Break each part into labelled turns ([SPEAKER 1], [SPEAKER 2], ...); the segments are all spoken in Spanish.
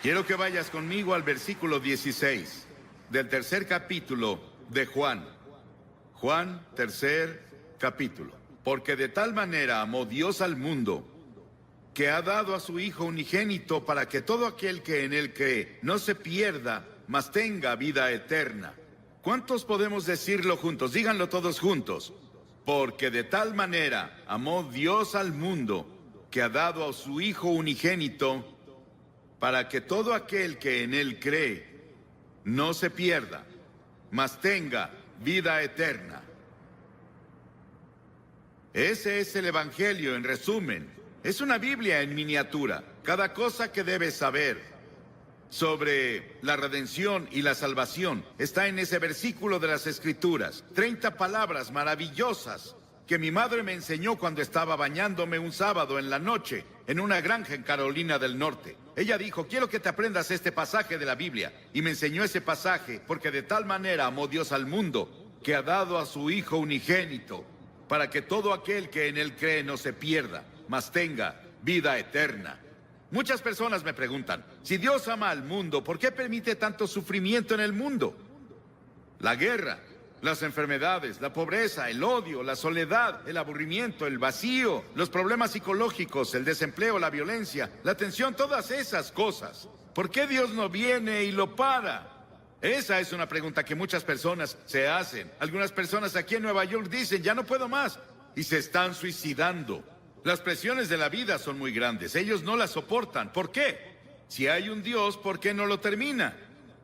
[SPEAKER 1] Quiero que vayas conmigo al versículo 16 del tercer capítulo de Juan. Juan, tercer capítulo. Porque de tal manera amó Dios al mundo, que ha dado a su Hijo unigénito para que todo aquel que en él cree no se pierda, mas tenga vida eterna. ¿Cuántos podemos decirlo juntos? Díganlo todos juntos. Porque de tal manera amó Dios al mundo, que ha dado a su Hijo unigénito, para que todo aquel que en él cree no se pierda, mas tenga vida eterna. Ese es el Evangelio en resumen. Es una Biblia en miniatura. Cada cosa que debes saber sobre la redención y la salvación está en ese versículo de las Escrituras. 30 palabras maravillosas que mi madre me enseñó cuando estaba bañándome un sábado en la noche en una granja en Carolina del Norte. Ella dijo: quiero que te aprendas este pasaje de la Biblia. Y me enseñó ese pasaje porque de tal manera amó Dios al mundo, que ha dado a su Hijo unigénito, para que todo aquel que en él cree no se pierda, mas tenga vida eterna. Muchas personas me preguntan: si Dios ama al mundo, ¿por qué permite tanto sufrimiento en el mundo? La guerra, las enfermedades, la pobreza, el odio, la soledad, el aburrimiento, el vacío, los problemas psicológicos, el desempleo, la violencia, la tensión, todas esas cosas. ¿Por qué Dios no viene y lo para? Esa es una pregunta que muchas personas se hacen. Algunas personas aquí en Nueva York dicen: ya no puedo más, y se están suicidando. Las presiones de la vida son muy grandes. Ellos no las soportan. ¿Por qué? Si hay un Dios, ¿por qué no lo termina?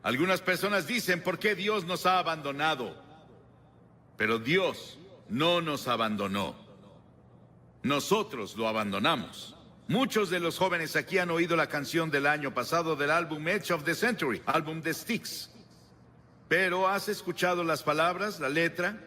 [SPEAKER 1] Algunas personas dicen: ¿por qué Dios nos ha abandonado? Pero Dios no nos abandonó. Nosotros lo abandonamos. Muchos de los jóvenes aquí han oído la canción del año pasado del álbum Edge of the Century, álbum de Styx. Pero ¿has escuchado las palabras, la letra?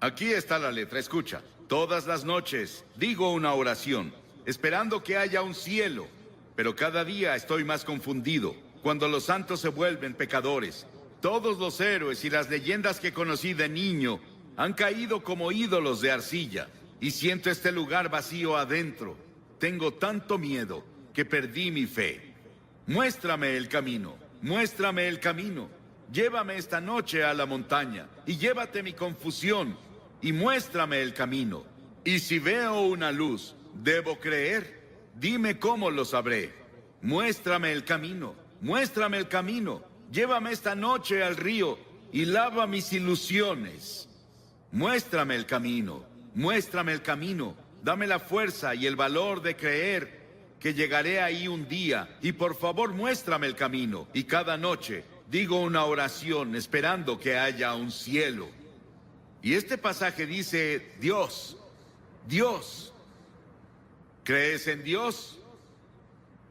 [SPEAKER 1] Aquí está la letra, escucha. Todas las noches digo una oración, esperando que haya un cielo, pero cada día estoy más confundido, cuando los santos se vuelven pecadores. Todos los héroes y las leyendas que conocí de niño han caído como ídolos de arcilla, y siento este lugar vacío adentro. Tengo tanto miedo que perdí mi fe. Muéstrame el camino, muéstrame el camino. Llévame esta noche a la montaña, y llévate mi confusión, y muéstrame el camino. Y si veo una luz, ¿debo creer? Dime cómo lo sabré. Muéstrame el camino, muéstrame el camino. Llévame esta noche al río y lava mis ilusiones. Muéstrame el camino, muéstrame el camino. Dame la fuerza y el valor de creer que llegaré ahí un día. Y por favor, muéstrame el camino. Y cada noche digo una oración esperando que haya un cielo. Y este pasaje dice: Dios, Dios. ¿Crees en Dios?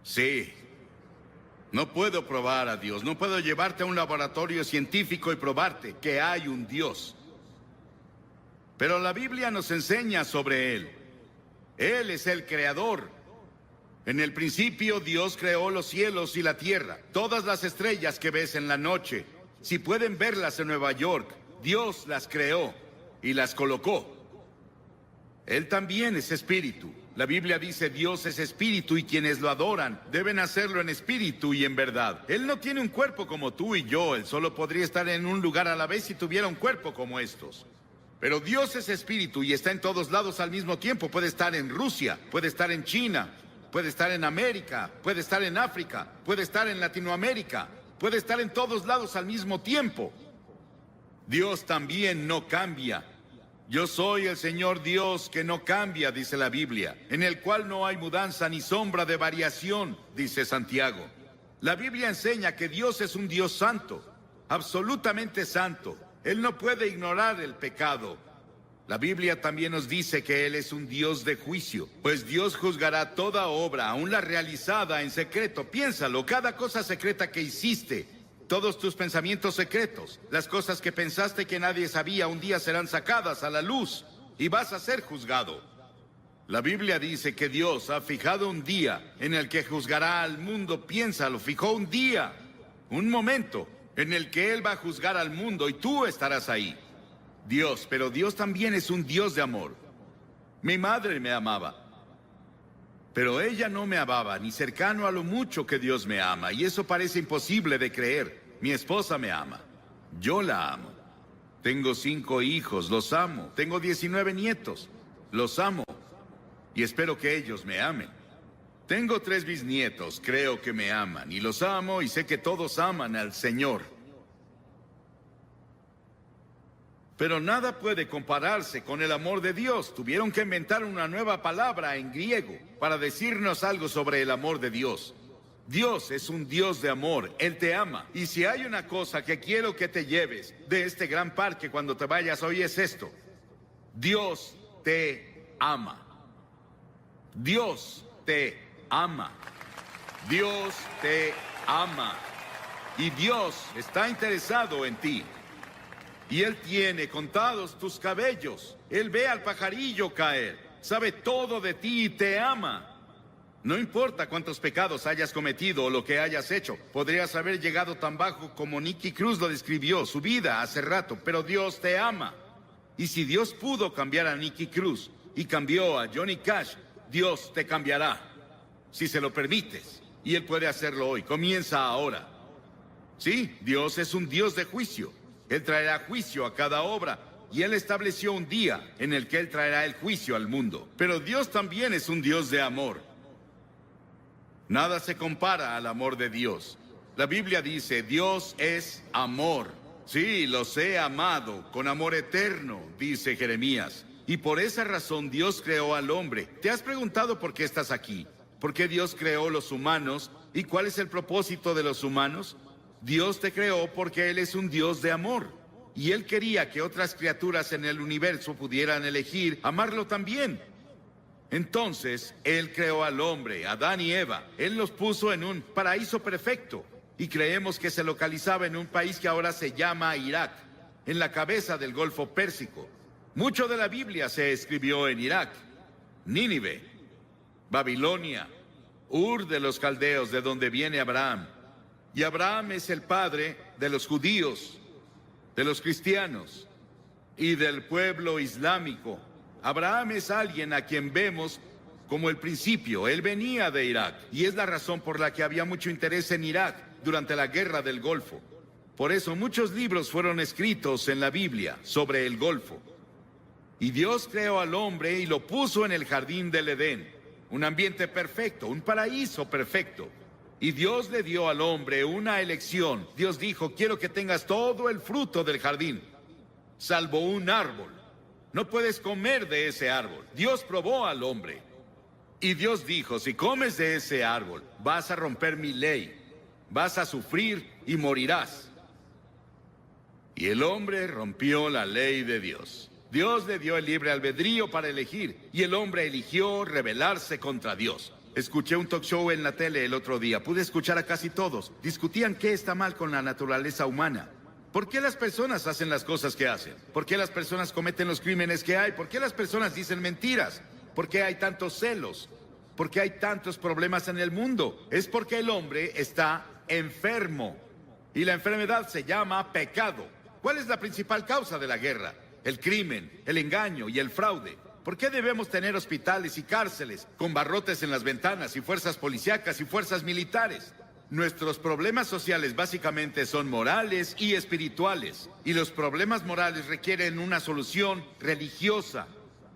[SPEAKER 1] Sí. No puedo probar a Dios, no puedo llevarte a un laboratorio científico y probarte que hay un Dios. Pero la Biblia nos enseña sobre Él. Él es el creador. En el principio Dios creó los cielos y la tierra, todas las estrellas que ves en la noche. Si pueden verlas en Nueva York, Dios las creó y las colocó. Él también es espíritu. La Biblia dice: Dios es espíritu y quienes lo adoran deben hacerlo en espíritu y en verdad. Él no tiene un cuerpo como tú y yo. Él solo podría estar en un lugar a la vez si tuviera un cuerpo como estos. Pero Dios es espíritu y está en todos lados al mismo tiempo. Puede estar en Rusia, puede estar en China, puede estar en América, puede estar en África, puede estar en Latinoamérica, puede estar en todos lados al mismo tiempo. Dios también no cambia. Yo soy el Señor Dios que no cambia, dice la Biblia, en el cual no hay mudanza ni sombra de variación, dice Santiago. La Biblia enseña que Dios es un Dios santo, absolutamente santo. Él no puede ignorar el pecado. La Biblia también nos dice que Él es un Dios de juicio, pues Dios juzgará toda obra, aun la realizada en secreto. Piénsalo, cada cosa secreta que hiciste, todos tus pensamientos secretos, las cosas que pensaste que nadie sabía, un día serán sacadas a la luz y vas a ser juzgado. La Biblia dice que Dios ha fijado un día en el que juzgará al mundo. Piénsalo, fijó un día, un momento en el que Él va a juzgar al mundo y tú estarás ahí. Dios, pero Dios también es un Dios de amor. Mi madre me amaba. Pero ella no me amaba, ni cercano a lo mucho que Dios me ama, y eso parece imposible de creer. Mi esposa me ama. Yo la amo. Tengo 5 hijos, los amo. Tengo 19 nietos, los amo. Y espero que ellos me amen. Tengo 3 bisnietos, creo que me aman, y los amo, y sé que todos aman al Señor. Pero nada puede compararse con el amor de Dios. Tuvieron que inventar una nueva palabra en griego para decirnos algo sobre el amor de Dios. Dios es un Dios de amor, Él te ama. Y si hay una cosa que quiero que te lleves de este gran parque cuando te vayas hoy es esto: Dios te ama. Dios te ama. Dios te ama. Y Dios está interesado en ti. Y Él tiene contados tus cabellos. Él ve al pajarillo caer. Sabe todo de ti y te ama. No importa cuántos pecados hayas cometido o lo que hayas hecho. Podrías haber llegado tan bajo como Nicky Cruz lo describió, su vida hace rato, pero Dios te ama. Y si Dios pudo cambiar a Nicky Cruz y cambió a Johnny Cash, Dios te cambiará, si se lo permites. Y Él puede hacerlo hoy. Comienza ahora. Sí, Dios es un Dios de juicio. Él traerá juicio a cada obra. Y Él estableció un día en el que Él traerá el juicio al mundo. Pero Dios también es un Dios de amor. Nada se compara al amor de Dios. La Biblia dice, Dios es amor. Sí, los he amado con amor eterno, dice Jeremías. Y por esa razón Dios creó al hombre. ¿Te has preguntado por qué estás aquí? ¿Por qué Dios creó los humanos? ¿Y cuál es el propósito de los humanos? Dios te creó porque Él es un Dios de amor. Y Él quería que otras criaturas en el universo pudieran elegir amarlo también. Entonces, Él creó al hombre, Adán y Eva. Él los puso en un paraíso perfecto. Y creemos que se localizaba en un país que ahora se llama Irak, en la cabeza del Golfo Pérsico. Mucho de la Biblia se escribió en Irak, Nínive, Babilonia, Ur de los caldeos, de donde viene Abraham. Y Abraham es el padre de los judíos, de los cristianos y del pueblo islámico. Abraham es alguien a quien vemos como el principio. Él venía de Irak y es la razón por la que había mucho interés en Irak durante la guerra del Golfo. Por eso muchos libros fueron escritos en la Biblia sobre el Golfo. Y Dios creó al hombre y lo puso en el jardín del Edén, un ambiente perfecto, un paraíso perfecto. Y Dios le dio al hombre una elección. Dios dijo, quiero que tengas todo el fruto del jardín, salvo un árbol. No puedes comer de ese árbol. Dios probó al hombre. Y Dios dijo, si comes de ese árbol, vas a romper mi ley. Vas a sufrir y morirás. Y el hombre rompió la ley de Dios. Dios le dio el libre albedrío para elegir. Y el hombre eligió rebelarse contra Dios. Escuché un talk show en la tele el otro día. Pude escuchar a casi todos. Discutían qué está mal con la naturaleza humana. ¿Por qué las personas hacen las cosas que hacen? ¿Por qué las personas cometen los crímenes que hay? ¿Por qué las personas dicen mentiras? ¿Por qué hay tantos celos? ¿Por qué hay tantos problemas en el mundo? Es porque el hombre está enfermo. Y la enfermedad se llama pecado. ¿Cuál es la principal causa de la guerra? El crimen, el engaño y el fraude. ¿Por qué debemos tener hospitales y cárceles con barrotes en las ventanas y fuerzas policíacas y fuerzas militares? Nuestros problemas sociales básicamente son morales y espirituales. Y los problemas morales requieren una solución religiosa.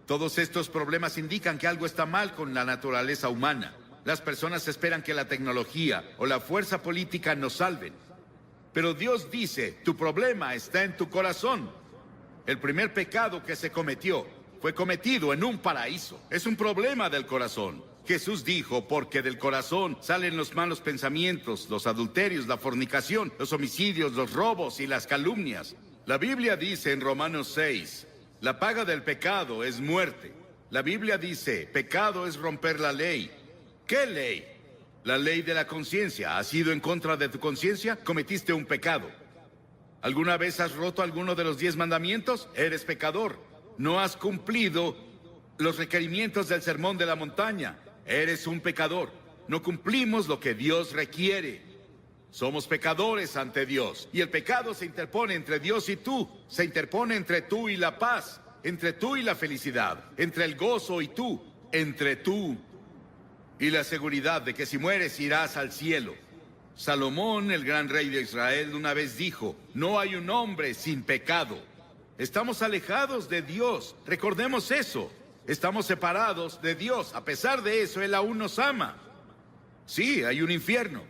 [SPEAKER 1] Todos estos problemas indican que algo está mal con la naturaleza humana. Las personas esperan que la tecnología o la fuerza política nos salven. Pero Dios dice, tu problema está en tu corazón. El primer pecado que se cometió fue cometido en un paraíso. Es un problema del corazón. Jesús dijo, porque del corazón salen los malos pensamientos, los adulterios, la fornicación, los homicidios, los robos y las calumnias. La Biblia dice en Romanos 6, la paga del pecado es muerte. La Biblia dice, pecado es romper la ley. ¿Qué ley? La ley de la conciencia. ¿Has ido en contra de tu conciencia? Cometiste un pecado. ¿Alguna vez has roto alguno de los 10 mandamientos? Eres pecador. No has cumplido los requerimientos del sermón de la montaña. Eres un pecador. No cumplimos lo que Dios requiere. Somos pecadores ante Dios. Y el pecado se interpone entre Dios y tú. Se interpone entre tú y la paz. Entre tú y la felicidad. Entre el gozo y tú. Entre tú y la seguridad de que si mueres irás al cielo. Salomón, el gran rey de Israel, una vez dijo: no hay un hombre sin pecado. Estamos alejados de Dios, recordemos eso. Estamos separados de Dios. A pesar de eso, Él aún nos ama. Sí, hay un infierno.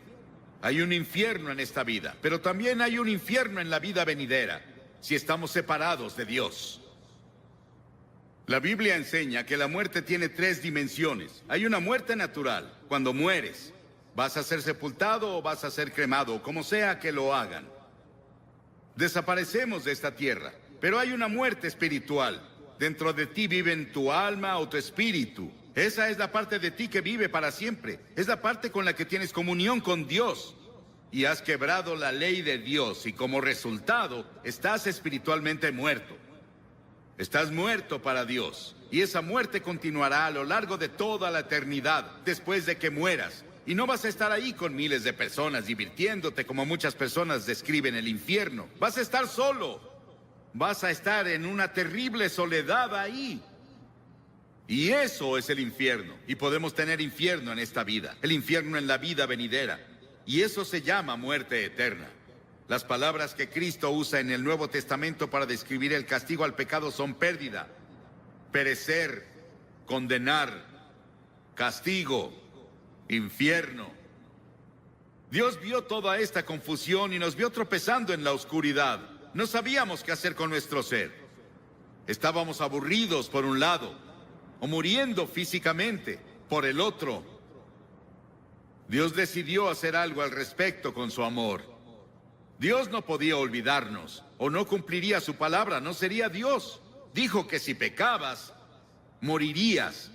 [SPEAKER 1] Hay un infierno en esta vida, pero también hay un infierno en la vida venidera, si estamos separados de Dios. La Biblia enseña que la muerte tiene 3 dimensiones. Hay una muerte natural, cuando mueres. Vas a ser sepultado o vas a ser cremado, como sea que lo hagan. Desaparecemos de esta tierra, pero hay una muerte espiritual. Dentro de ti viven tu alma o tu espíritu. Esa es la parte de ti que vive para siempre. Es la parte con la que tienes comunión con Dios. Y has quebrado la ley de Dios y como resultado estás espiritualmente muerto. Estás muerto para Dios. Y esa muerte continuará a lo largo de toda la eternidad después de que mueras. Y no vas a estar ahí con miles de personas divirtiéndote como muchas personas describen el infierno. Vas a estar solo. Vas a estar en una terrible soledad ahí. Y eso es el infierno. Y podemos tener infierno en esta vida. El infierno en la vida venidera. Y eso se llama muerte eterna. Las palabras que Cristo usa en el Nuevo Testamento para describir el castigo al pecado son pérdida, perecer, condenar, castigo, infierno. Dios vio toda esta confusión y nos vio tropezando en la oscuridad. No sabíamos qué hacer con nuestro ser. Estábamos aburridos por un lado, o muriendo físicamente por el otro. Dios decidió hacer algo al respecto con su amor. Dios no podía olvidarnos, o no cumpliría su palabra, no sería Dios. Dijo que si pecabas, morirías.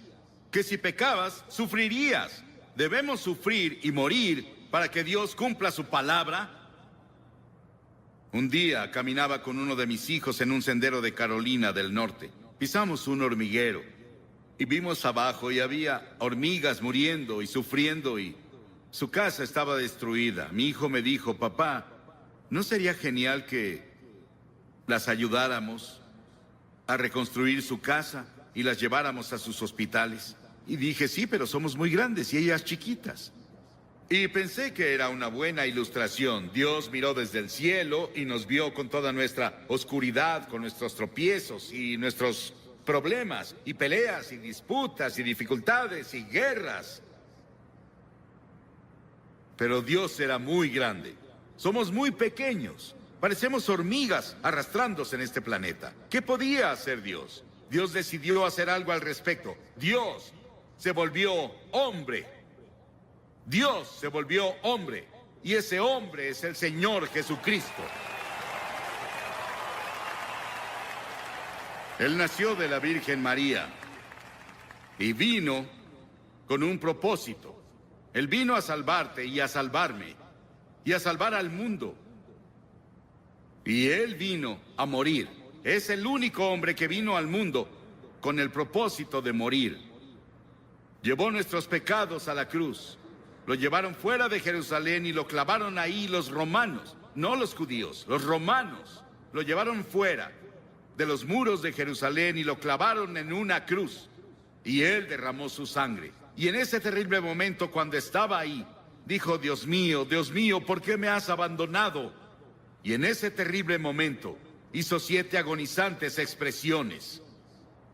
[SPEAKER 1] Que si pecabas, sufrirías. ¿Debemos sufrir y morir para que Dios cumpla su palabra? Un día caminaba con uno de mis hijos en un sendero de Carolina del Norte. Pisamos un hormiguero y vimos abajo y había hormigas muriendo y sufriendo y su casa estaba destruida. Mi hijo me dijo: papá, ¿no sería genial que las ayudáramos a reconstruir su casa y las lleváramos a sus hospitales? Y dije: sí, pero somos muy grandes y ellas chiquitas. Y pensé que era una buena ilustración. Dios miró desde el cielo y nos vio con toda nuestra oscuridad, con nuestros tropiezos y nuestros problemas, y peleas, y disputas, y dificultades, y guerras. Pero Dios era muy grande. Somos muy pequeños. Parecemos hormigas arrastrándose en este planeta. ¿Qué podía hacer Dios? Dios decidió hacer algo al respecto. Dios se volvió hombre. Dios se volvió hombre, y ese hombre es el Señor Jesucristo. Él nació de la Virgen María y vino con un propósito. Él vino a salvarte y a salvarme y a salvar al mundo. Y Él vino a morir. Es el único hombre que vino al mundo con el propósito de morir. Llevó nuestros pecados a la cruz. Lo llevaron fuera de Jerusalén y lo clavaron ahí los romanos, no los judíos, los romanos. Lo llevaron fuera de los muros de Jerusalén y lo clavaron en una cruz. Y Él derramó su sangre. Y en ese terrible momento, cuando estaba ahí, dijo: Dios mío, ¿por qué me has abandonado? Y en ese terrible momento hizo 7 agonizantes expresiones.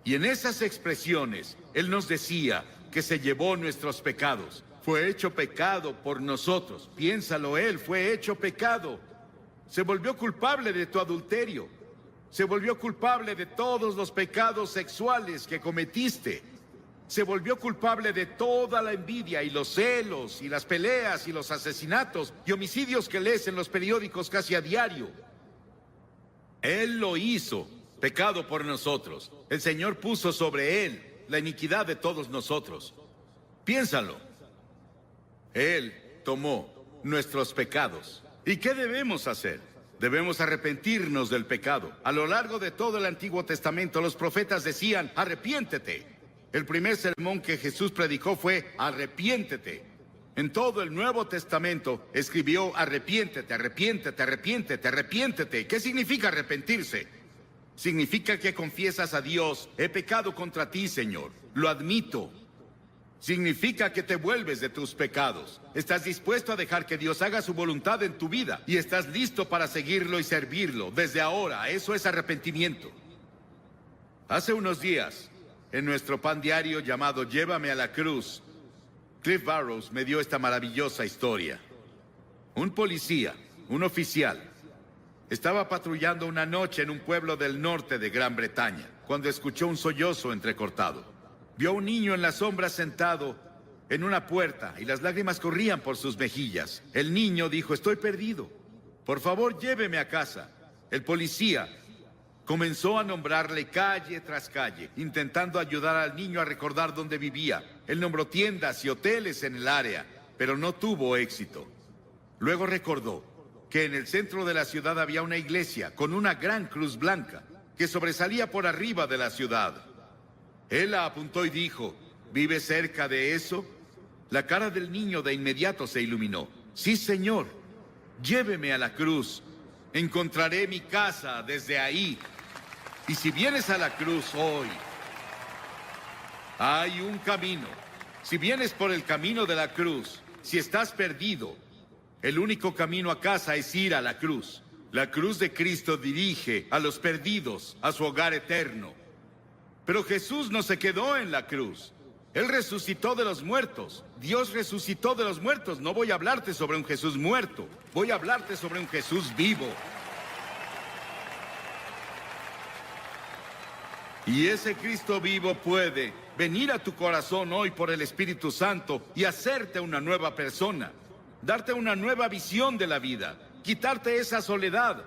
[SPEAKER 1] Y en esas expresiones Él nos decía que se llevó nuestros pecados. Fue hecho pecado por nosotros. Piénsalo, Él fue hecho pecado. Se volvió culpable de tu adulterio. Se volvió culpable de todos los pecados sexuales que cometiste. Se volvió culpable de toda la envidia y los celos y las peleas y los asesinatos y homicidios que lees en los periódicos casi a diario. Él lo hizo, pecado por nosotros. El Señor puso sobre Él la iniquidad de todos nosotros. Piénsalo. Él tomó nuestros pecados. ¿Y qué debemos hacer? Debemos arrepentirnos del pecado. A lo largo de todo el Antiguo Testamento, los profetas decían: arrepiéntete. El primer sermón que Jesús predicó fue: arrepiéntete. En todo el Nuevo Testamento escribió: arrepiéntete, arrepiéntete, arrepiéntete, arrepiéntete. ¿Qué significa arrepentirse? Significa que confiesas a Dios: he pecado contra ti, Señor. Lo admito. Significa que te vuelves de tus pecados. Estás dispuesto a dejar que Dios haga su voluntad en tu vida y estás listo para seguirlo y servirlo. Desde ahora, eso es arrepentimiento. Hace unos días, en nuestro pan diario llamado Llévame a la Cruz, Cliff Barrows me dio esta maravillosa historia. Un policía, un oficial, estaba patrullando una noche en un pueblo del norte de Gran Bretaña, cuando escuchó un sollozo entrecortado. Vio a un niño en la sombra sentado en una puerta y las lágrimas corrían por sus mejillas. El niño dijo: estoy perdido. Por favor, lléveme a casa. El policía comenzó a nombrarle calle tras calle, intentando ayudar al niño a recordar dónde vivía. Él nombró tiendas y hoteles en el área, pero no tuvo éxito. Luego recordó que en el centro de la ciudad había una iglesia con una gran cruz blanca que sobresalía por arriba de la ciudad. Él la apuntó y dijo: ¿vive cerca de eso? La cara del niño de inmediato se iluminó. Sí, señor. Lléveme a la cruz. Encontraré mi casa desde ahí. Y si vienes a la cruz hoy, hay un camino. Si vienes por el camino de la cruz, si estás perdido, el único camino a casa es ir a la cruz. La cruz de Cristo dirige a los perdidos a su hogar eterno. Pero Jesús no se quedó en la cruz. Él resucitó de los muertos. Dios resucitó de los muertos. No voy a hablarte sobre un Jesús muerto. Voy a hablarte sobre un Jesús vivo. Y ese Cristo vivo puede venir a tu corazón hoy por el Espíritu Santo y hacerte una nueva persona. Darte una nueva visión de la vida. Quitarte esa soledad.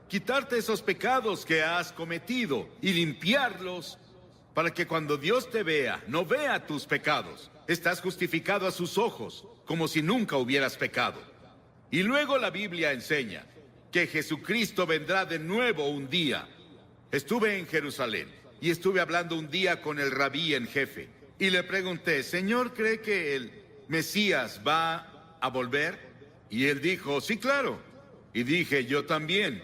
[SPEAKER 1] Quitarte esos pecados que has cometido y limpiarlos, para que cuando Dios te vea, no vea tus pecados. Estás justificado a sus ojos, como si nunca hubieras pecado. Y luego la Biblia enseña que Jesucristo vendrá de nuevo un día. Estuve en Jerusalén y estuve hablando un día con el rabí en jefe. Y le pregunté: ¿Señor, cree que el Mesías va a volver? Y él dijo: sí, claro. Y dije: yo también.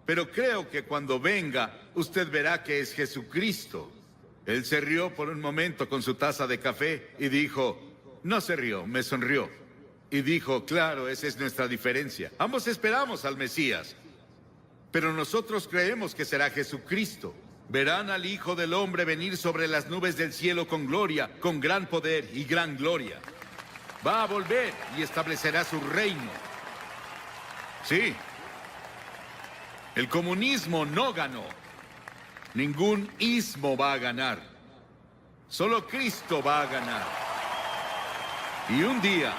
[SPEAKER 1] Pero creo que cuando venga, usted verá que es Jesucristo. Él se rió por un momento con su taza de café y dijo... No se rió, me sonrió. Y dijo: claro, esa es nuestra diferencia. Ambos esperamos al Mesías, pero nosotros creemos que será Jesucristo. Verán al Hijo del Hombre venir sobre las nubes del cielo con gloria, con gran poder y gran gloria. Va a volver y establecerá su reino. Sí. El comunismo no ganó. Ningún ismo va a ganar. Solo Cristo va a ganar. Y un día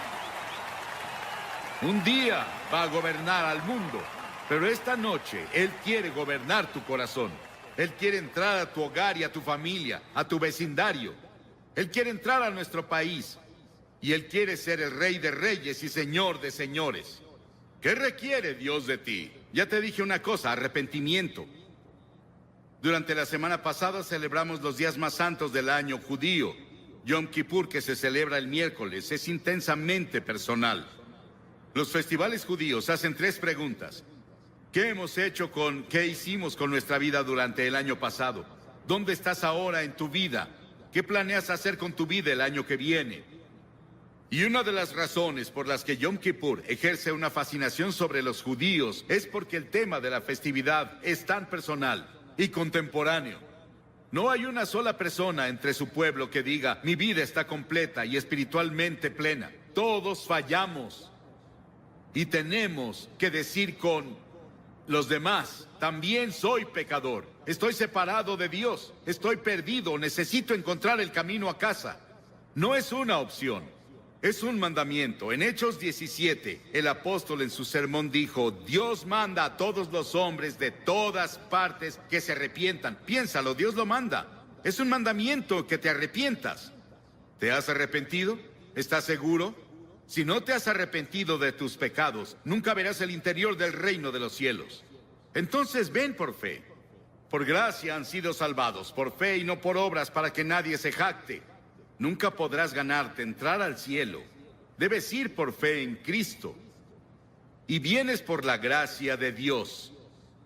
[SPEAKER 1] va a gobernar al mundo. Pero esta noche Él quiere gobernar tu corazón. Él quiere entrar a tu hogar y a tu familia, a tu vecindario. Él quiere entrar a nuestro país. Y Él quiere ser el Rey de Reyes y Señor de Señores. ¿Qué requiere Dios de ti? Ya te dije una cosa: arrepentimiento. Durante la semana pasada celebramos los días más santos del año judío. Yom Kippur, que se celebra el miércoles, es intensamente personal. Los festivales judíos hacen 3 preguntas. ¿Qué hicimos con nuestra vida durante el año pasado? ¿Dónde estás ahora en tu vida? ¿Qué planeas hacer con tu vida el año que viene? Y una de las razones por las que Yom Kippur ejerce una fascinación sobre los judíos es porque el tema de la festividad es tan personal y contemporáneo. No hay una sola persona entre su pueblo que diga: mi vida está completa y espiritualmente plena. Todos fallamos. Y tenemos que decir con los demás: también soy pecador. Estoy separado de Dios. Estoy perdido. Necesito encontrar el camino a casa. No es una opción. Es un mandamiento. En Hechos 17, el apóstol en su sermón dijo: Dios manda a todos los hombres de todas partes que se arrepientan. Piénsalo, Dios lo manda. Es un mandamiento que te arrepientas. ¿Te has arrepentido? ¿Estás seguro? Si no te has arrepentido de tus pecados, nunca verás el interior del reino de los cielos. Entonces ven por fe. Por gracia han sido salvados, por fe y no por obras, para que nadie se jacte. Nunca podrás ganarte entrar al cielo. Debes ir por fe en Cristo. Y vienes por la gracia de Dios.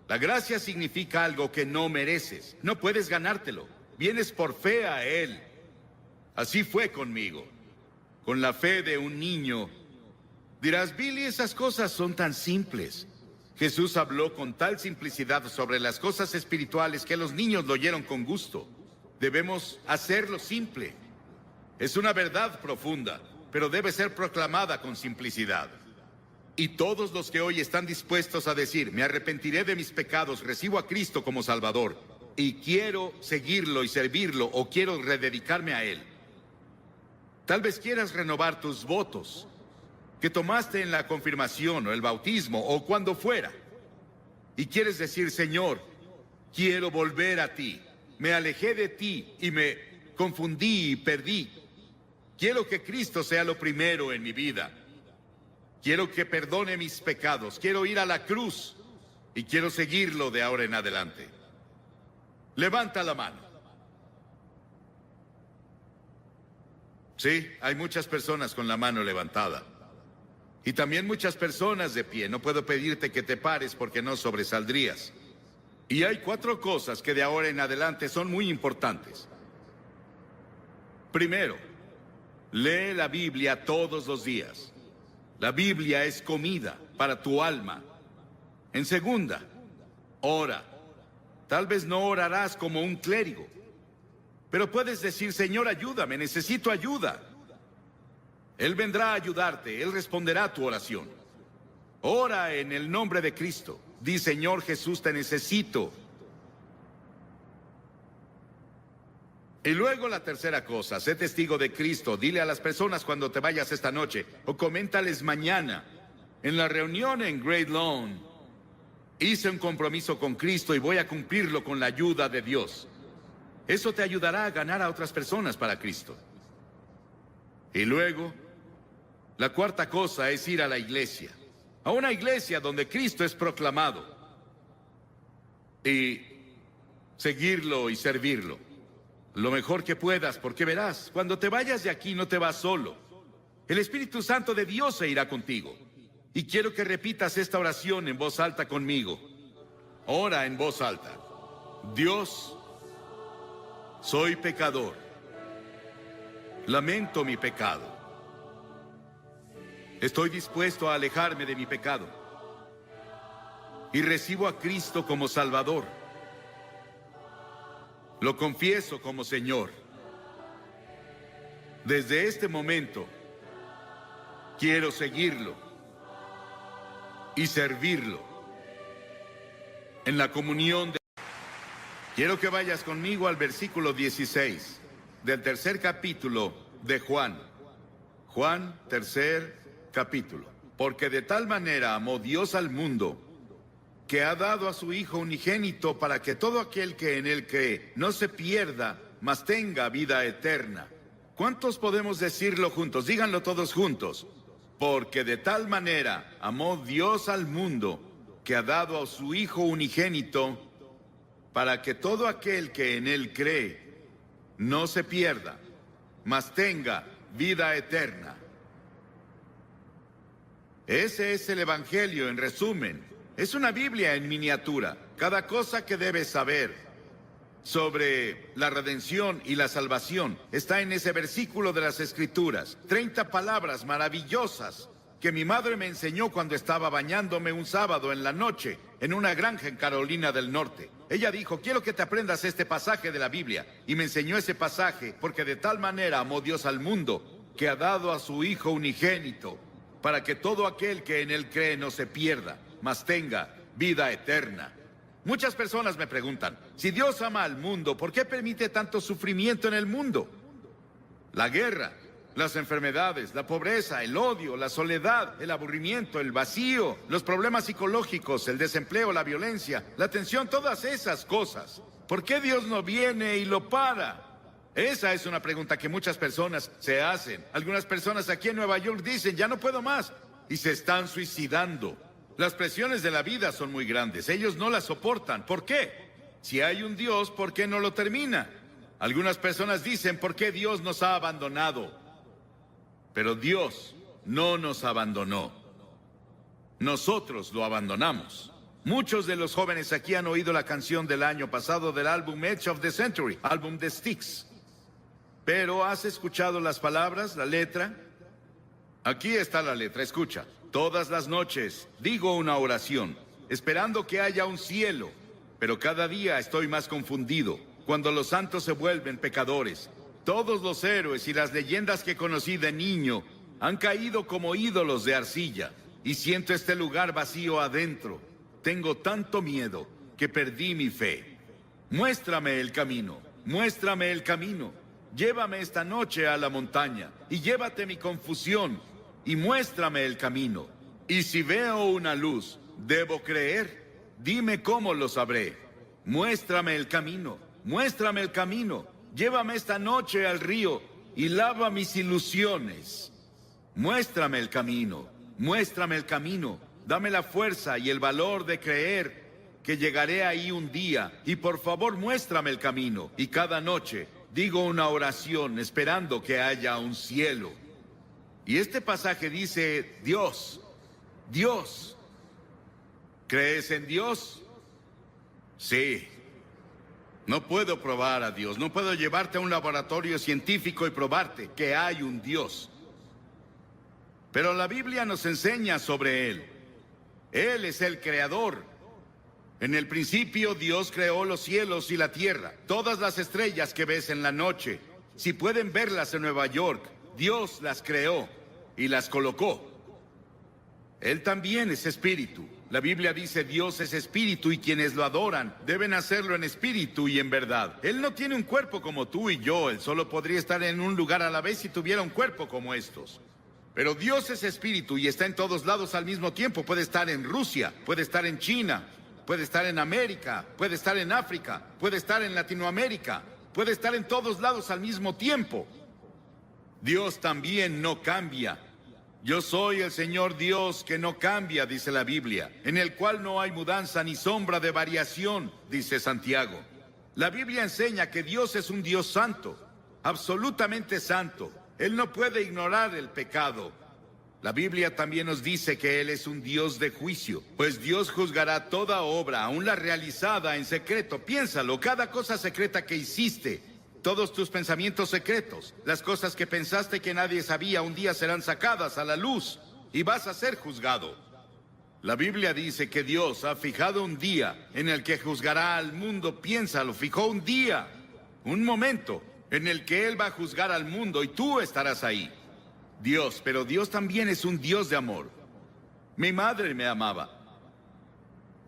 [SPEAKER 1] La gracia significa algo que no mereces. No puedes ganártelo. Vienes por fe a Él. Así fue conmigo. con la fe de un niño. Dirás, Billy, esas cosas son tan simples. Jesús habló con tal simplicidad sobre las cosas espirituales que los niños lo oyeron con gusto. Debemos hacerlo simple. Es una verdad profunda, pero debe ser proclamada con simplicidad. Y todos los que hoy están dispuestos a decir, me arrepentiré de mis pecados, recibo a Cristo como Salvador, y quiero seguirlo y servirlo, o quiero rededicarme a Él. Tal vez quieras renovar tus votos que tomaste en la confirmación o el bautismo o cuando fuera. Y quieres decir, Señor, quiero volver a ti. Me alejé de ti y me confundí y perdí. Quiero que Cristo sea lo primero en mi vida. Quiero que perdone mis pecados. Quiero ir a la cruz y quiero seguirlo de ahora en adelante. Levanta la mano. Sí, hay muchas personas con la mano levantada. Y también muchas personas de pie. No puedo pedirte que te pares porque no sobresaldrías. Y hay 4 cosas que de ahora en adelante son muy importantes. Primero, lee la Biblia todos los días. La Biblia es comida para tu alma. En segunda, ora. Tal vez no orarás como un clérigo, pero puedes decir, Señor, ayúdame, necesito ayuda. Él vendrá a ayudarte, Él responderá a tu oración. Ora en el nombre de Cristo. Di, Señor Jesús, te necesito. Y luego la tercera cosa, sé testigo de Cristo. Dile a las personas cuando te vayas esta noche, o coméntales mañana, en la reunión en Great Lawn, hice un compromiso con Cristo y voy a cumplirlo con la ayuda de Dios. Eso te ayudará a ganar a otras personas para Cristo. Y luego, la cuarta cosa es ir a la iglesia. A una iglesia donde Cristo es proclamado. Y seguirlo y servirlo. Lo mejor que puedas, porque verás, cuando te vayas de aquí no te vas solo. El Espíritu Santo de Dios se irá contigo. Y quiero que repitas esta oración en voz alta conmigo. Ora en voz alta. Dios, soy pecador. Lamento mi pecado. Estoy dispuesto a alejarme de mi pecado. Y recibo a Cristo como Salvador. Lo confieso como Señor. Desde este momento, quiero seguirlo y servirlo en la comunión de... Quiero que vayas conmigo al versículo 16 del 3er capítulo de Juan. Juan, 3er capítulo. Porque de tal manera amó Dios al mundo, que ha dado a su Hijo unigénito para que todo aquel que en él cree no se pierda, mas tenga vida eterna. ¿Cuántos podemos decirlo juntos? Díganlo todos juntos. Porque de tal manera amó Dios al mundo, que ha dado a su Hijo unigénito, para que todo aquel que en él cree no se pierda, mas tenga vida eterna. Ese es el Evangelio en resumen. Es una Biblia en miniatura. Cada cosa que debes saber sobre la redención y la salvación está en ese versículo de las Escrituras. 30 palabras maravillosas que mi madre me enseñó cuando estaba bañándome un sábado en la noche en una granja en Carolina del Norte. Ella dijo, quiero que te aprendas este pasaje de la Biblia. Y me enseñó ese pasaje porque de tal manera amó Dios al mundo que ha dado a su Hijo unigénito para que todo aquel que en él cree no se pierda, mas tenga vida eterna. Muchas personas me preguntan, si Dios ama al mundo, ¿por qué permite tanto sufrimiento en el mundo? La guerra, las enfermedades, la pobreza, el odio, la soledad, el aburrimiento, el vacío, los problemas psicológicos, el desempleo, la violencia, la tensión, todas esas cosas. ¿Por qué Dios no viene y lo para? Esa es una pregunta que muchas personas se hacen. Algunas personas aquí en Nueva York dicen, ya no puedo más, y se están suicidando. Las presiones de la vida son muy grandes, ellos no las soportan. ¿Por qué? Si hay un Dios, ¿por qué no lo termina? Algunas personas dicen, ¿por qué Dios nos ha abandonado? Pero Dios no nos abandonó. Nosotros lo abandonamos. Muchos de los jóvenes aquí han oído la canción del año pasado del álbum Edge of the Century, álbum de Styx. Pero ¿has escuchado las palabras, la letra? Aquí está la letra, escucha. Todas las noches digo una oración, esperando que haya un cielo, pero cada día estoy más confundido. Cuando los santos se vuelven pecadores, todos los héroes y las leyendas que conocí de niño han caído como ídolos de arcilla, y siento este lugar vacío adentro. Tengo tanto miedo que perdí mi fe. Muéstrame el camino, muéstrame el camino. Llévame esta noche a la montaña y llévate mi confusión y muéstrame el camino. Y si veo una luz, ¿debo creer? Dime cómo lo sabré. Muéstrame el camino, muéstrame el camino. Llévame esta noche al río y lava mis ilusiones. Muéstrame el camino, muéstrame el camino. Dame la fuerza y el valor de creer que llegaré ahí un día. Y por favor, muéstrame el camino. Y cada noche digo una oración esperando que haya un cielo. Y este pasaje dice, Dios, Dios. ¿Crees en Dios? Sí. No puedo probar a Dios. No puedo llevarte a un laboratorio científico y probarte que hay un Dios. Pero la Biblia nos enseña sobre Él. Él es el creador. En el principio Dios creó los cielos y la tierra. Todas las estrellas que ves en la noche, si pueden verlas en Nueva York, Dios las creó y las colocó. Él también es espíritu. La Biblia dice Dios es espíritu y quienes lo adoran deben hacerlo en espíritu y en verdad. Él no tiene un cuerpo como tú y yo. Él solo podría estar en un lugar a la vez si tuviera un cuerpo como estos. Pero Dios es espíritu y está en todos lados al mismo tiempo. Puede estar en Rusia, puede estar en China, puede estar en América, puede estar en África, puede estar en Latinoamérica, puede estar en todos lados al mismo tiempo. Dios también no cambia. Yo soy el Señor Dios que no cambia, dice la Biblia, en el cual no hay mudanza ni sombra de variación, dice Santiago. La Biblia enseña que Dios es un Dios santo, absolutamente santo. Él no puede ignorar el pecado. La Biblia también nos dice que Él es un Dios de juicio, pues Dios juzgará toda obra, aun la realizada en secreto. Piénsalo, cada cosa secreta que hiciste, todos tus pensamientos secretos, las cosas que pensaste que nadie sabía, un día serán sacadas a la luz y vas a ser juzgado. La Biblia dice que Dios ha fijado un día en el que juzgará al mundo. Piénsalo, fijó un día, un momento en el que Él va a juzgar al mundo y tú estarás ahí. Dios, pero Dios también es un Dios de amor. Mi madre me amaba,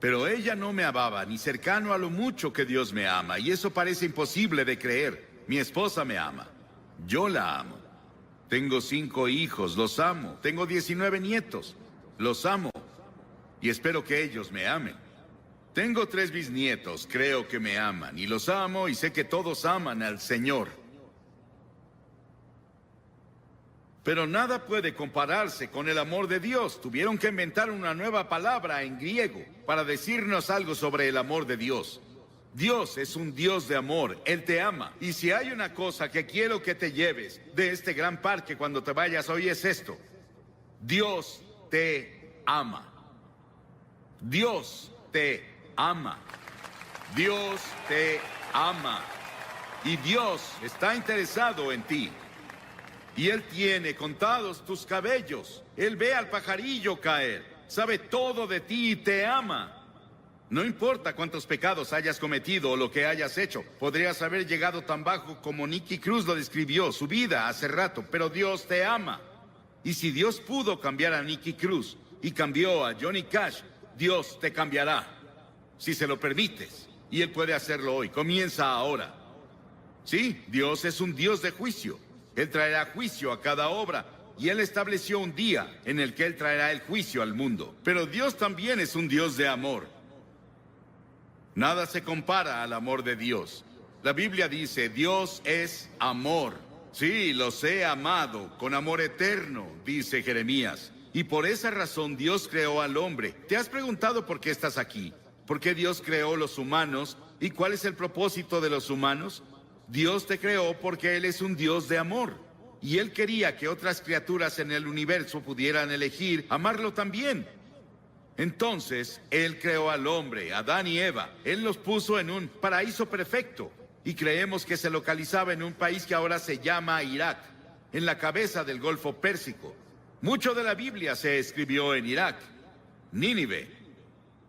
[SPEAKER 1] pero ella no me amaba ni cercano a lo mucho que Dios me ama, y eso parece imposible de creer. Mi esposa me ama, yo la amo. Tengo 5 hijos, los amo. Tengo 19 nietos, los amo, y espero que ellos me amen. Tengo 3 bisnietos, creo que me aman, y los amo, y sé que todos aman al Señor. Pero nada puede compararse con el amor de Dios. Tuvieron que inventar una nueva palabra en griego para decirnos algo sobre el amor de Dios. Dios es un Dios de amor, Él te ama. Y si hay una cosa que quiero que te lleves de este gran parque cuando te vayas hoy es esto: Dios te ama. Dios te ama. Dios te ama. Y Dios está interesado en ti. Y Él tiene contados tus cabellos. Él ve al pajarillo caer. Sabe todo de ti y te ama. No importa cuántos pecados hayas cometido o lo que hayas hecho. Podrías haber llegado tan bajo como Nicky Cruz lo describió, su vida hace rato. Pero Dios te ama. Y si Dios pudo cambiar a Nicky Cruz y cambió a Johnny Cash, Dios te cambiará. Si se lo permites. Y Él puede hacerlo hoy. Comienza ahora. Sí, Dios es un Dios de juicio. Él traerá juicio a cada obra, y Él estableció un día en el que Él traerá el juicio al mundo. Pero Dios también es un Dios de amor. Nada se compara al amor de Dios. La Biblia dice, Dios es amor. Sí, los he amado con amor eterno, dice Jeremías. Y por esa razón Dios creó al hombre. ¿Te has preguntado por qué estás aquí? ¿Por qué Dios creó los humanos? ¿Y cuál es el propósito de los humanos? Dios te creó porque Él es un Dios de amor. Y Él quería que otras criaturas en el universo pudieran elegir amarlo también. Entonces, Él creó al hombre, Adán y Eva. Él los puso en un paraíso perfecto. Y creemos que se localizaba en un país que ahora se llama Irak, en la cabeza del Golfo Pérsico. Mucho de la Biblia se escribió en Irak, Nínive,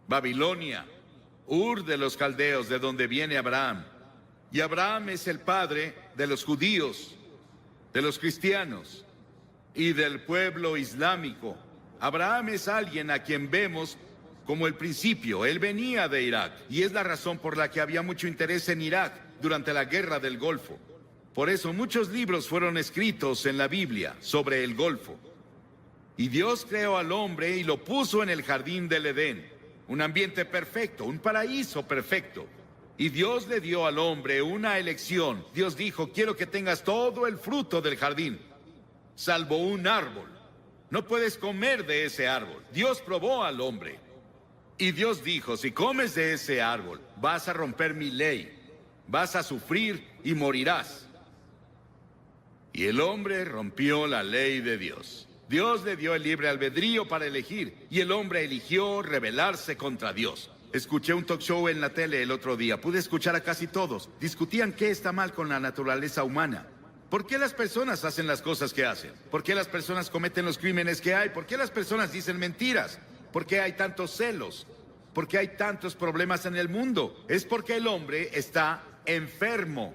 [SPEAKER 1] Babilonia, Ur de los caldeos, de donde viene Abraham. Y Abraham es el padre de los judíos, de los cristianos y del pueblo islámico. Abraham es alguien a quien vemos como el principio. Él venía de Irak y es la razón por la que había mucho interés en Irak durante la Guerra del Golfo. Por eso muchos libros fueron escritos en la Biblia sobre el Golfo. Y Dios creó al hombre y lo puso en el jardín del Edén, un ambiente perfecto, un paraíso perfecto. Y Dios le dio al hombre una elección. Dios dijo: quiero que tengas todo el fruto del jardín, salvo un árbol. No puedes comer de ese árbol. Dios probó al hombre. Y Dios dijo: si comes de ese árbol, vas a romper mi ley, vas a sufrir y morirás. Y el hombre rompió la ley de Dios. Dios le dio el libre albedrío para elegir, y el hombre eligió rebelarse contra Dios. Escuché un talk show en la tele el otro día. Pude escuchar a casi todos. Discutían qué está mal con la naturaleza humana. ¿Por qué las personas hacen las cosas que hacen? ¿Por qué las personas cometen los crímenes que hay? ¿Por qué las personas dicen mentiras? ¿Por qué hay tantos celos? ¿Por qué hay tantos problemas en el mundo? Es porque el hombre está enfermo.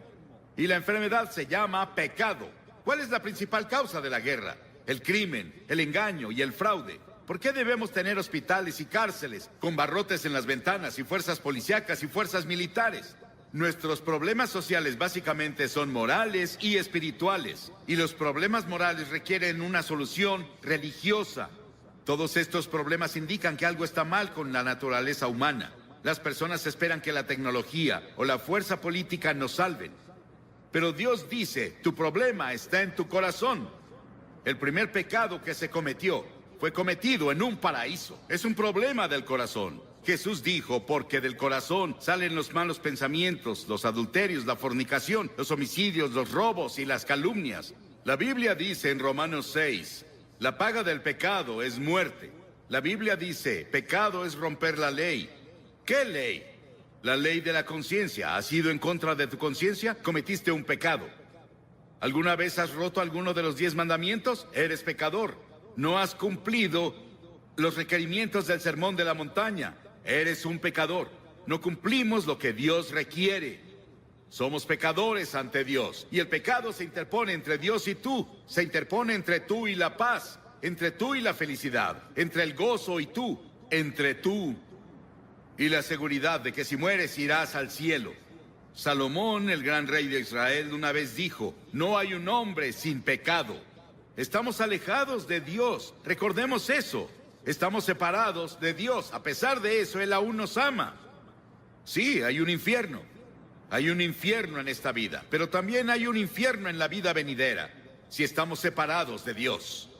[SPEAKER 1] Y la enfermedad se llama pecado. ¿Cuál es la principal causa de la guerra? El crimen, el engaño y el fraude. ¿Por qué debemos tener hospitales y cárceles con barrotes en las ventanas y fuerzas policíacas y fuerzas militares? Nuestros problemas sociales básicamente son morales y espirituales. Y los problemas morales requieren una solución religiosa. Todos estos problemas indican que algo está mal con la naturaleza humana. Las personas esperan que la tecnología o la fuerza política nos salven. Pero Dios dice: tu problema está en tu corazón. El primer pecado que se cometió fue cometido en un paraíso. Es un problema del corazón. Jesús dijo: porque del corazón salen los malos pensamientos, los adulterios, la fornicación, los homicidios, los robos y las calumnias. La Biblia dice en Romanos 6, la paga del pecado es muerte. La Biblia dice: pecado es romper la ley. ¿Qué ley? La ley de la conciencia. ¿Has ido en contra de tu conciencia? Cometiste un pecado. ¿Alguna vez has roto alguno de los 10 mandamientos? Eres pecador. No has cumplido los requerimientos del sermón de la montaña. Eres un pecador. No cumplimos lo que Dios requiere. Somos pecadores ante Dios. Y el pecado se interpone entre Dios y tú. Se interpone entre tú y la paz, entre tú y la felicidad, entre el gozo y tú, entre tú y la seguridad de que si mueres irás al cielo. Salomón, el gran rey de Israel, una vez dijo: no hay un hombre sin pecado. Estamos alejados de Dios. Recordemos eso. Estamos separados de Dios. A pesar de eso, Él aún nos ama. Sí, hay un infierno. Hay un infierno en esta vida, pero también hay un infierno en la vida venidera, si estamos separados de Dios.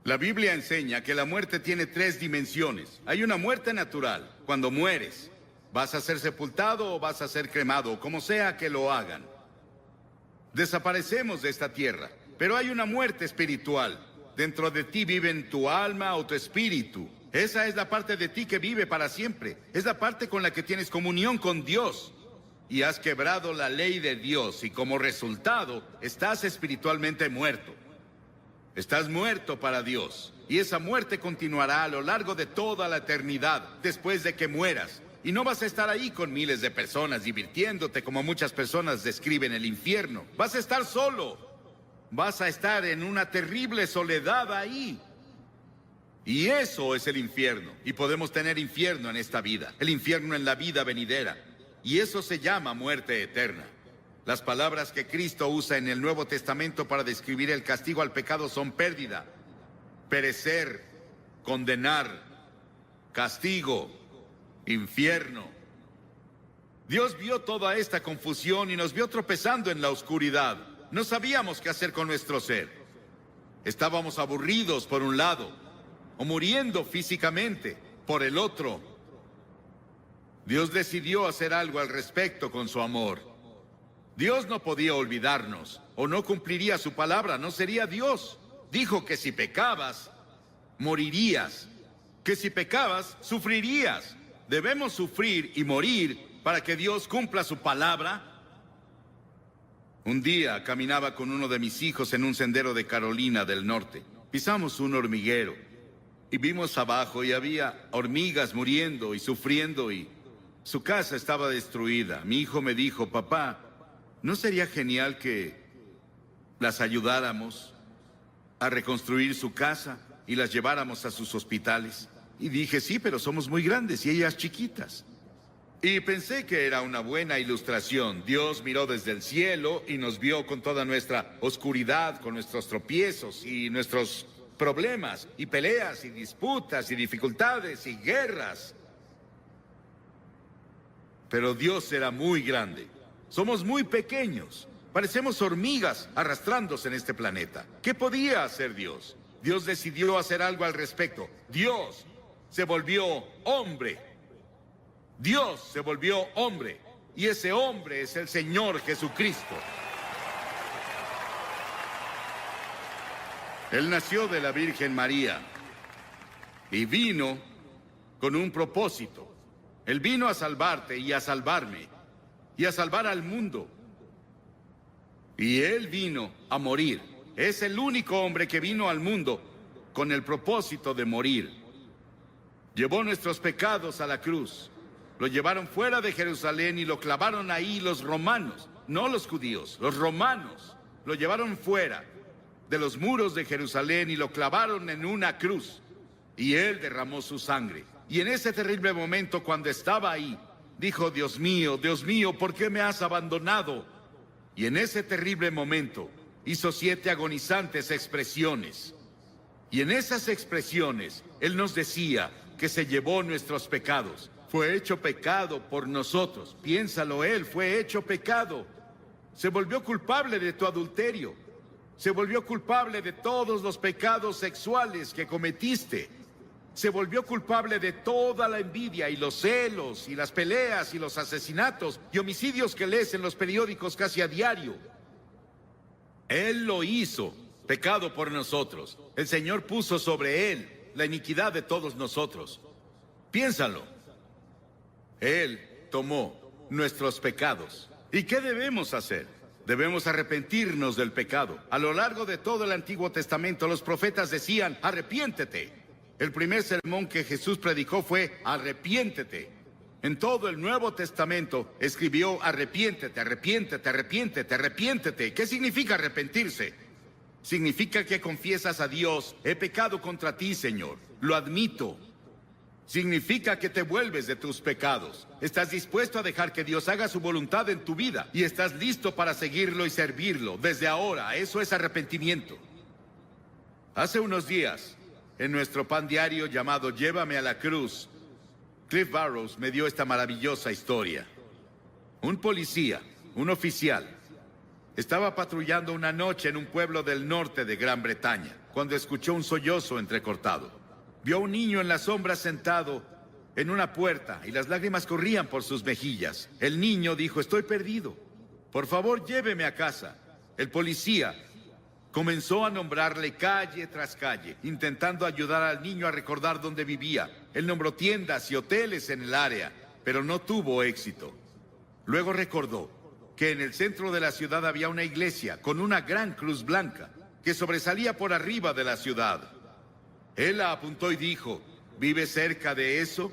[SPEAKER 1] La Biblia enseña que la muerte tiene 3 dimensiones. Hay una muerte natural. Cuando mueres, vas a ser sepultado o vas a ser cremado, como sea que lo hagan. Desaparecemos de esta tierra. Pero hay una muerte espiritual. Dentro de ti viven tu alma o tu espíritu. Esa es la parte de ti que vive para siempre. Es la parte con la que tienes comunión con Dios. Y has quebrado la ley de Dios y como resultado estás espiritualmente muerto. Estás muerto para Dios. Y esa muerte continuará a lo largo de toda la eternidad después de que mueras. Y no vas a estar ahí con miles de personas divirtiéndote como muchas personas describen el infierno. Vas a estar solo. Vas a estar en una terrible soledad ahí. Y eso es el infierno. Y podemos tener infierno en esta vida. El infierno en la vida venidera. Y eso se llama muerte eterna. Las palabras que Cristo usa en el Nuevo Testamento para describir el castigo al pecado son pérdida, perecer, condenar, castigo, infierno. Dios vio toda esta confusión y nos vio tropezando en la oscuridad. No sabíamos qué hacer con nuestro ser. Estábamos aburridos por un lado, o muriendo físicamente por el otro. Dios decidió hacer algo al respecto con su amor. Dios no podía olvidarnos, o no cumpliría su palabra, no sería Dios. Dijo que si pecabas, morirías. Que si pecabas, sufrirías. Debemos sufrir y morir para que Dios cumpla su palabra. Un día caminaba con uno de mis hijos en un sendero de Carolina del Norte. Pisamos un hormiguero y vimos abajo y había hormigas muriendo y sufriendo y su casa estaba destruida. Mi hijo me dijo, papá, ¿no sería genial que las ayudáramos a reconstruir su casa y las lleváramos a sus hospitales? Y dije, sí, pero somos muy grandes y ellas chiquitas. Y pensé que era una buena ilustración. Dios miró desde el cielo y nos vio con toda nuestra oscuridad, con nuestros tropiezos y nuestros problemas y peleas y disputas y dificultades y guerras. Pero Dios era muy grande. Somos muy pequeños. Parecemos hormigas arrastrándose en este planeta. ¿Qué podía hacer Dios? Dios decidió hacer algo al respecto. Dios se volvió hombre. Dios se volvió hombre. Y ese hombre es el Señor Jesucristo. Él nació de la Virgen María y vino con un propósito. Él vino a salvarte y a salvarme y a salvar al mundo. Y Él vino a morir. Es el único hombre que vino al mundo con el propósito de morir. Llevó nuestros pecados a la cruz. Lo llevaron fuera de Jerusalén y lo clavaron ahí los romanos, no los judíos, los romanos. Lo llevaron fuera de los muros de Jerusalén y lo clavaron en una cruz. Y Él derramó su sangre. Y en ese terrible momento, cuando estaba ahí, dijo, Dios mío, ¿por qué me has abandonado? Y en ese terrible momento hizo 7 agonizantes expresiones. Y en esas expresiones, Él nos decía que se llevó nuestros pecados. Fue hecho pecado por nosotros. Piénsalo, Él fue hecho pecado. Se volvió culpable de tu adulterio. Se volvió culpable de todos los pecados sexuales que cometiste. Se volvió culpable de toda la envidia y los celos y las peleas y los asesinatos y homicidios que lees en los periódicos casi a diario. Él lo hizo, pecado por nosotros. El Señor puso sobre Él la iniquidad de todos nosotros. Piénsalo. Él tomó nuestros pecados. ¿Y qué debemos hacer? Debemos arrepentirnos del pecado. A lo largo de todo el Antiguo Testamento, los profetas decían, arrepiéntete. El primer sermón que Jesús predicó fue, arrepiéntete. En todo el Nuevo Testamento escribió, arrepiéntete, arrepiéntete, arrepiéntete, arrepiéntete. ¿Qué significa arrepentirse? Significa que confiesas a Dios, he pecado contra ti, Señor. Lo admito. Significa que te vuelves de tus pecados. Estás dispuesto a dejar que Dios haga su voluntad en tu vida y estás listo para seguirlo y servirlo desde ahora. Eso es arrepentimiento. Hace unos días, en nuestro pan diario llamado Llévame a la Cruz, Cliff Barrows me dio esta maravillosa historia. Un policía, un oficial, estaba patrullando una noche en un pueblo del norte de Gran Bretaña, cuando escuchó un sollozo entrecortado. Vio a un niño en la sombra sentado en una puerta y las lágrimas corrían por sus mejillas. El niño dijo, estoy perdido. Por favor, lléveme a casa. El policía comenzó a nombrarle calle tras calle, intentando ayudar al niño a recordar dónde vivía. Él nombró tiendas y hoteles en el área, pero no tuvo éxito. Luego recordó que en el centro de la ciudad había una iglesia con una gran cruz blanca que sobresalía por arriba de la ciudad. Él la apuntó y dijo, ¿vive cerca de eso?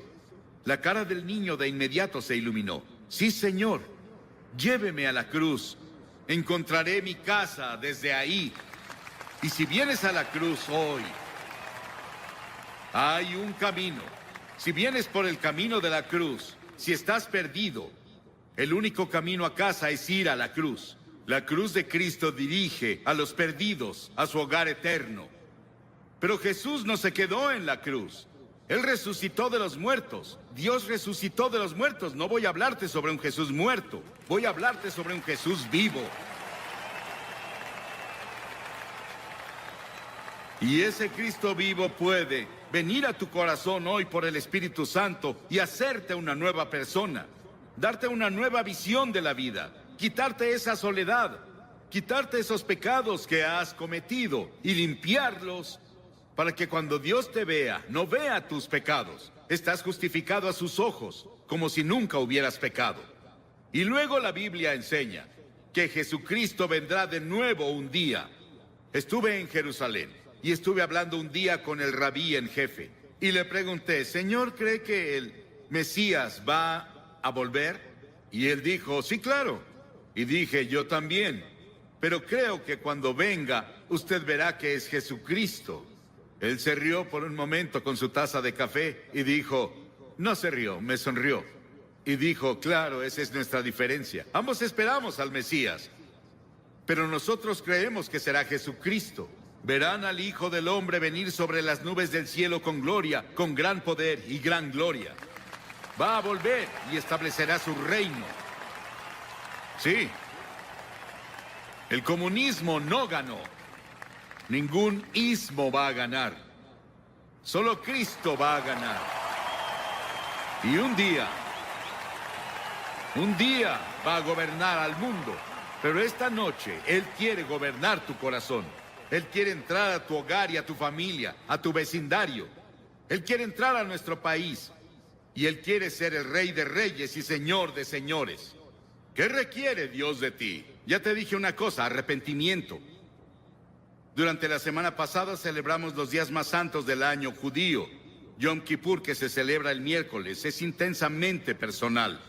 [SPEAKER 1] La cara del niño de inmediato se iluminó. Sí, señor, lléveme a la cruz. Encontraré mi casa desde ahí. Y si vienes a la cruz hoy, hay un camino. Si vienes por el camino de la cruz, si estás perdido, el único camino a casa es ir a la cruz. La cruz de Cristo dirige a los perdidos a su hogar eterno. Pero Jesús no se quedó en la cruz. Él resucitó de los muertos. Dios resucitó de los muertos. No voy a hablarte sobre un Jesús muerto. Voy a hablarte sobre un Jesús vivo. Y ese Cristo vivo puede venir a tu corazón hoy por el Espíritu Santo y hacerte una nueva persona. Darte una nueva visión de la vida. Quitarte esa soledad. Quitarte esos pecados que has cometido y limpiarlos para que cuando Dios te vea, no vea tus pecados. Estás justificado a sus ojos, como si nunca hubieras pecado. Y luego la Biblia enseña que Jesucristo vendrá de nuevo un día. Estuve en Jerusalén y estuve hablando un día con el rabí en jefe. Y le pregunté, ¿Señor, cree que el Mesías va a volver? Y él dijo, sí, claro. Y dije, yo también. Pero creo que cuando venga, usted verá que es Jesucristo. Él se rió por un momento con su taza de café y dijo, no se rió, me sonrió. Y dijo, claro, esa es nuestra diferencia. Ambos esperamos al Mesías, pero nosotros creemos que será Jesucristo. Verán al Hijo del Hombre venir sobre las nubes del cielo con gloria, con gran poder y gran gloria. Va a volver y establecerá su reino. Sí. El comunismo no ganó. Ningún ismo va a ganar. Solo Cristo va a ganar. Y un día va a gobernar al mundo. Pero esta noche, Él quiere gobernar tu corazón. Él quiere entrar a tu hogar y a tu familia, a tu vecindario. Él quiere entrar a nuestro país. Y Él quiere ser el Rey de Reyes y Señor de Señores. ¿Qué requiere Dios de ti? Ya te dije una cosa, arrepentimiento. Durante la semana pasada celebramos los días más santos del año judío. Yom Kippur, que se celebra el miércoles, es intensamente personal.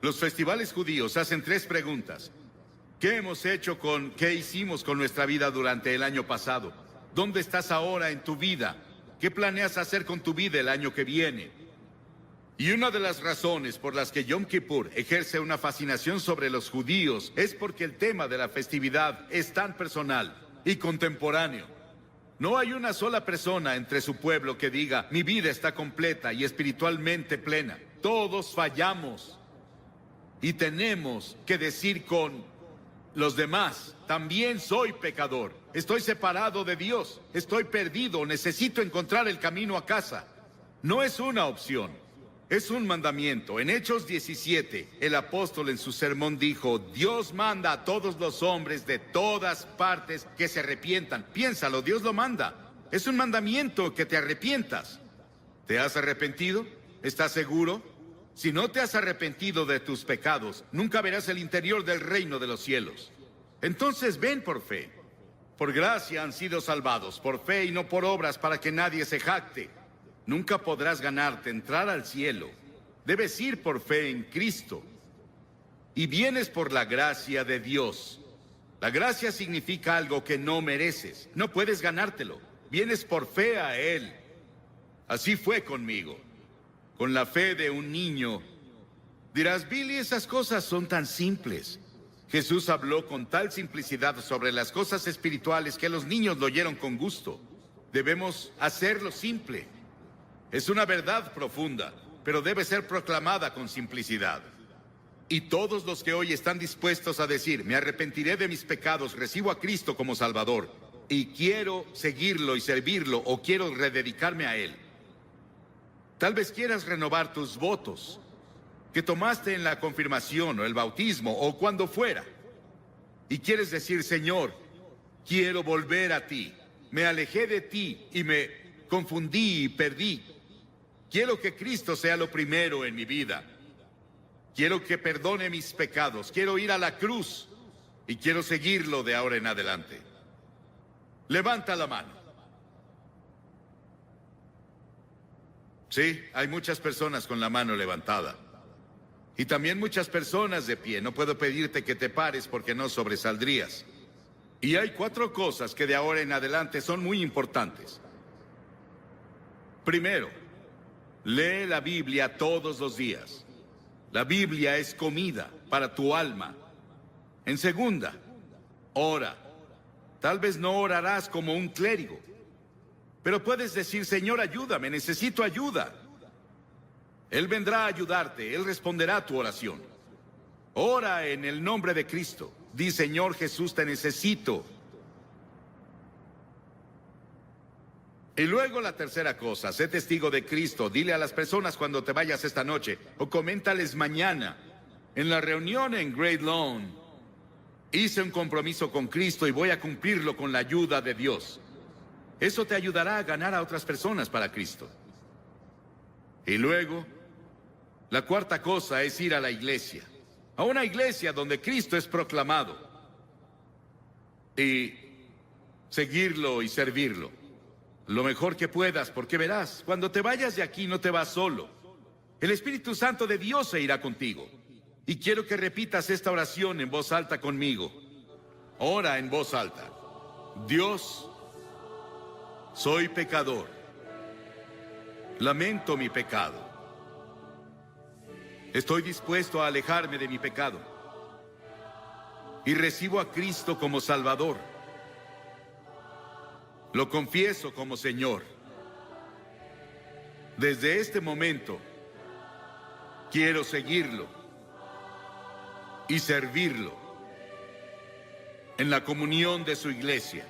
[SPEAKER 1] Los festivales judíos hacen 3 preguntas. ¿Qué hicimos con nuestra vida durante el año pasado? ¿Dónde estás ahora en tu vida? ¿Qué planeas hacer con tu vida el año que viene? Y una de las razones por las que Yom Kippur ejerce una fascinación sobre los judíos es porque el tema de la festividad es tan personal y contemporáneo. No hay una sola persona entre su pueblo que diga, mi vida está completa y espiritualmente plena. Todos fallamos. Y tenemos que decir con los demás, también soy pecador. Estoy separado de Dios. Estoy perdido. Necesito encontrar el camino a casa. No es una opción. Es un mandamiento. En Hechos 17, el apóstol en su sermón dijo, Dios manda a todos los hombres de todas partes que se arrepientan. Piénsalo, Dios lo manda. Es un mandamiento que te arrepientas. ¿Te has arrepentido? ¿Estás seguro? Si no te has arrepentido de tus pecados, nunca verás el interior del reino de los cielos. Entonces ven por fe. Por gracia han sido salvados, por fe y no por obras, para que nadie se jacte. Nunca podrás ganarte entrar al cielo. Debes ir por fe en Cristo. Y vienes por la gracia de Dios. La gracia significa algo que no mereces. No puedes ganártelo. Vienes por fe a Él. Así fue conmigo. Con la fe de un niño. Dirás, Billy, esas cosas son tan simples. Jesús habló con tal simplicidad sobre las cosas espirituales que los niños lo oyeron con gusto. Debemos hacerlo simple. Es una verdad profunda, pero debe ser proclamada con simplicidad. Y todos los que hoy están dispuestos a decir, me arrepentiré de mis pecados, recibo a Cristo como Salvador, y quiero seguirlo y servirlo, o quiero rededicarme a Él. Tal vez quieras renovar tus votos que tomaste en la confirmación o el bautismo o cuando fuera. Y quieres decir, Señor, quiero volver a ti. Me alejé de ti y me confundí y perdí. Quiero que Cristo sea lo primero en mi vida. Quiero que perdone mis pecados. Quiero ir a la cruz y quiero seguirlo de ahora en adelante. Levanta la mano. Sí, hay muchas personas con la mano levantada. Y también muchas personas de pie. No puedo pedirte que te pares porque no sobresaldrías. Y hay 4 cosas que de ahora en adelante son muy importantes. Primero, lee la Biblia todos los días. La Biblia es comida para tu alma. En segunda, ora. Tal vez no orarás como un clérigo, pero puedes decir, Señor, ayúdame, necesito ayuda. Él vendrá a ayudarte, Él responderá a tu oración. Ora en el nombre de Cristo. Di, Señor Jesús, te necesito. Y luego la tercera cosa, sé testigo de Cristo. Dile a las personas cuando te vayas esta noche, o coméntales mañana. En la reunión en Great Lawn, hice un compromiso con Cristo y voy a cumplirlo con la ayuda de Dios. Eso te ayudará a ganar a otras personas para Cristo. Y luego, la cuarta cosa es ir a la iglesia. A una iglesia donde Cristo es proclamado. Y seguirlo y servirlo lo mejor que puedas, porque verás, cuando te vayas de aquí no te vas solo. El Espíritu Santo de Dios se irá contigo. Y quiero que repitas esta oración en voz alta conmigo. Ora en voz alta. Dios, soy pecador. Lamento mi pecado. Estoy dispuesto a alejarme de mi pecado. Y recibo a Cristo como Salvador. Lo confieso como Señor. Desde este momento, quiero seguirlo y servirlo en la comunión de su iglesia.